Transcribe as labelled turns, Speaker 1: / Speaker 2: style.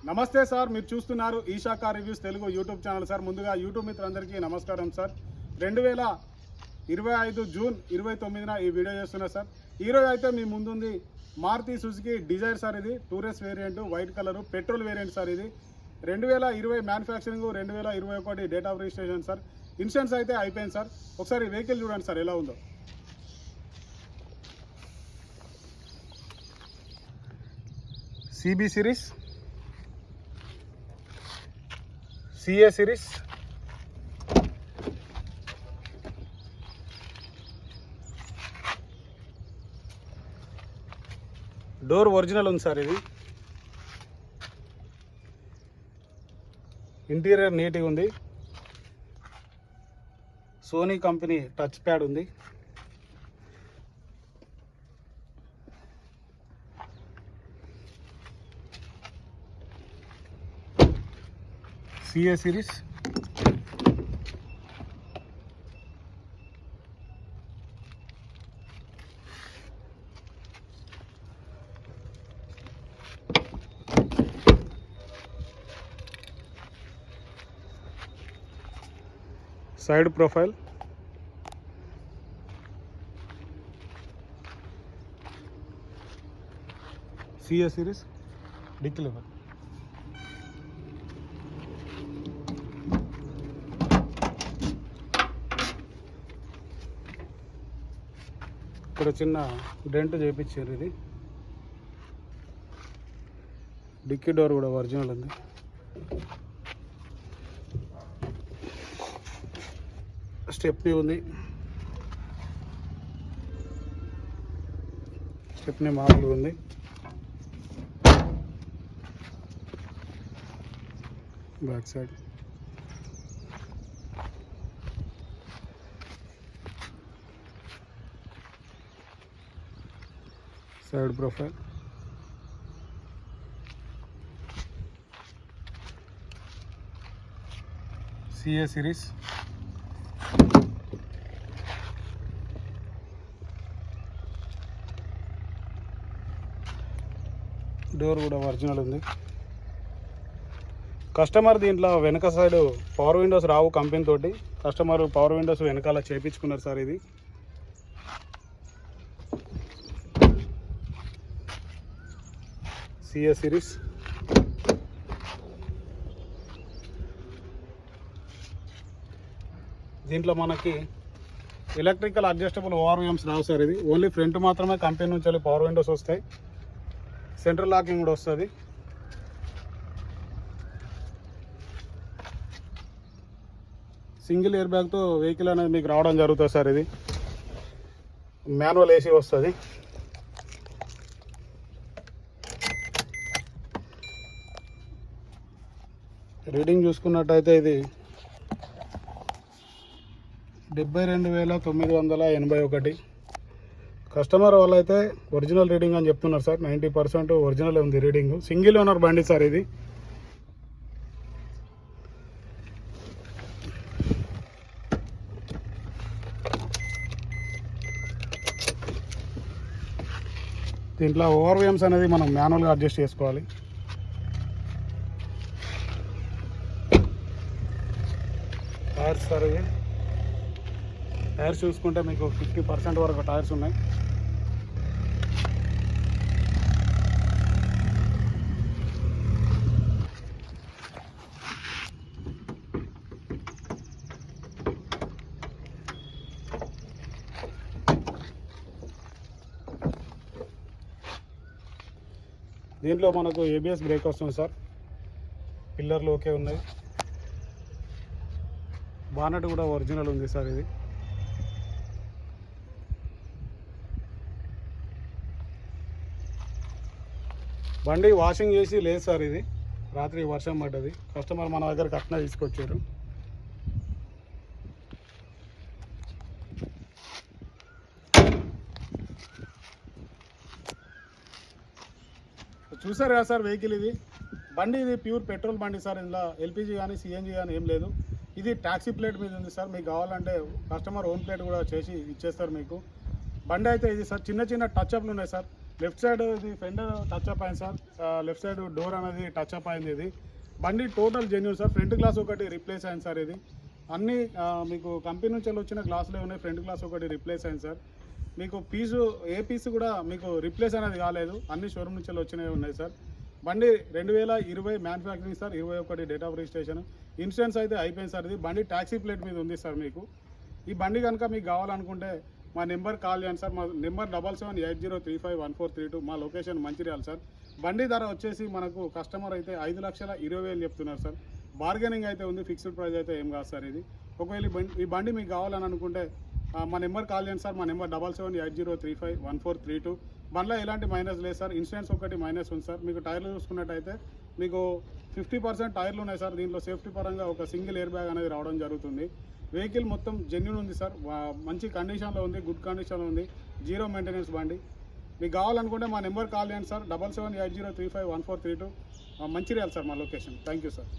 Speaker 1: నమస్తే సార్, మీరు చూస్తున్నారు Eesha car reviews Telugu YouTube channel sir. ముందుగా యూట్యూబ్ మిత్రులందరికీ నమస్కారం సార్. 2025 జూన్ 29న ఈ వీడియో చేస్తున్నా సార్. ఈరోజు అయితే మీ ముందుంది మారుతి సుజుకి డిజైర్ సార్. ఇది tourist variant, white colour petrol variant sir. ఇది 2020 manufacturing, 2021 date of registration sir. Insurance అయితే అయిపోయింది సార్. ఒకసారి వెహికల్ చూడండి సార్ ఎలా ఉందో. CB series, CA series, door original ఉంది సార్. ఇది ఇంటీరియర్ నీట్గా ఉంది. సోనీ కంపెనీ టచ్ ప్యాడ్ ఉంది. CA series, side profile, CA series, dickey level. ఇక్కడ చిన్న డెంట్ చేయించారు. ఇది డిక్కీ డోర్ కూడా ఒరిజినల్ ఉంది. స్టెప్నీ ఉంది. స్టెప్నీ మామూలుగా ఉంది. Back side side profile, CA series, door కూడా ఒరిజినల్ ఉంది. కస్టమర్ దీంట్లో వెనక సైడ్ పవర్ విండోస్ రావు కంపెనీ తోటి. కస్టమర్ పవర్ విండోస్ వెనకాల చేయించుకున్నారు సార్. ఇది సిఏ సిరీస్, దీంట్లో మనకి ఎలక్ట్రికల్ అడ్జస్టబుల్ ఓఆర్విఎమ్స్ రావు సార్. ఇది ఓన్లీ ఫ్రంట్ మాత్రమే కంపెనీ నుంచి పవర్ విండోస్ వస్తాయి. సెంట్రల్ లాకింగ్ కూడా వస్తుంది. సింగిల్ ఎయిర్ బ్యాగ్తో వెహికల్ అనేది మీకు రావడం జరుగుతుంది సార్. ఇది మాన్యువల్ ఏసీ వస్తుంది. రీడింగ్ చూసుకున్నట్టయితే ఇది 72,981. కస్టమర్ వాళ్ళైతే ఒరిజినల్ రీడింగ్ అని చెప్తున్నారు సార్. 90% ఒరిజినల్ ఉంది రీడింగ్. సింగిల్ ఓనర్ బండి సార్. ఇది దీంట్లో ఓఆర్విఎమ్స్ అనేది మనం మాన్యువల్గా అడ్జస్ట్ చేసుకోవాలి. Tyres sir. ఇవి టైర్స్ చూసుకుంటే మీకు 50% వరకు టైర్స్ ఉన్నాయి. దీంట్లో మనకు ఏబిఎస్ బ్రేక్ వస్తుంది సార్. పిల్లర్లు ఓకే ఉన్నాయి. బానెట్ కూడా ఒరిజినల్ ఉంది సార్. ఇది బండి వాషింగ్ చేసి లేదు సార్. ఇది రాత్రి వర్షం పడ్డది. కస్టమర్ మన దగ్గరకు అట్లా తీసుకొచ్చారు. చూసారు కదా సార్ వెహికల్. ఇది బండి ఇది ప్యూర్ పెట్రోల్ బండి సార్. ఇందులో ఎల్పిజి కానీ సిఎన్జి కానీ ఏం లేదు. ఇది ట్యాక్సీ ప్లేట్ మీద ఉంది సార్. మీకు కావాలంటే కస్టమర్ ఓన్ ప్లేట్ కూడా చేసి ఇచ్చేస్తారు మీకు. బండి అయితే ఇది సార్ చిన్న చిన్న టచ్అప్లు ఉన్నాయి సార్. లెఫ్ట్ సైడ్ ఇది ఫెండర్ టచ్ అప్ అయింది సార్. లెఫ్ట్ సైడ్ డోర్ అనేది టచ్ అప్ అయింది. ఇది బండి total genuine sir. Front glass ఒకటి రీప్లేస్ అయింది సార్. ఇది అన్ని మీకు కంపెనీ నుంచి వచ్చిన గ్లాసులే ఉన్నాయి. ఫ్రంట్ గ్లాస్ ఒకటి రీప్లేస్ అయింది సార్. మీకు ఏ పీసు కూడా మీకు రీప్లేస్ అనేది కాలేదు. అన్ని షోరూమ్ నుంచి వచ్చినవి ఉన్నాయి సార్. బండి 2020 manufacturing sir. 21 date of registration. Insurance అయితే అయిపోయింది సార్. ఇది బండి ట్యాక్సీ ప్లేట్ మీద ఉంది సార్. మీకు ఈ బండి కనుక మీకు కావాలనుకుంటే మా నెంబర్ కాల్ చేయండి సార్. మా నెంబర్ 7780351432. మా లొకేషన్ మంచిర్యాల సార్. బండి ధర వచ్చేసి మనకు కస్టమర్ అయితే 5,20,000 చెప్తున్నారు సార్. బార్గెనింగ్ అయితే ఉంది. ఫిక్స్డ్ ప్రైస్ అయితే ఏం కాదు సార్. ఇది ఒకవేళ ఈ బండి మీకు కావాలని అనుకుంటే మా నెంబర్ కాల్ చేయండి సార్. మా నెంబర్ 7780351432. బండ్లో ఎలాంటి మైనస్ లేదు సార్. ఇన్సూరెన్స్ ఒకటి మైనస్ ఉంది సార్. మీకు టైర్లు చూసుకున్నట్టయితే మీకు 50% టైర్లు ఉన్నాయి సార్. దీంట్లో సేఫ్టీ పరంగా ఒక సింగిల్ ఎయిర్ బ్యాగ్ అనేది రావడం జరుగుతుంది. వెహికల్ మొత్తం జెన్యూన్ ఉంది సార్. మంచి కండిషన్లో ఉంది. గుడ్ కండిషన్లో ఉంది. జీరో మెయింటెనెన్స్ బండి. మీకు కావాలనుకుంటే మా నెంబర్ కాల్ చేయండి సార్. 7780351432. మంచిర్యాల సార్ మా లొకేషన్. Thank you sir.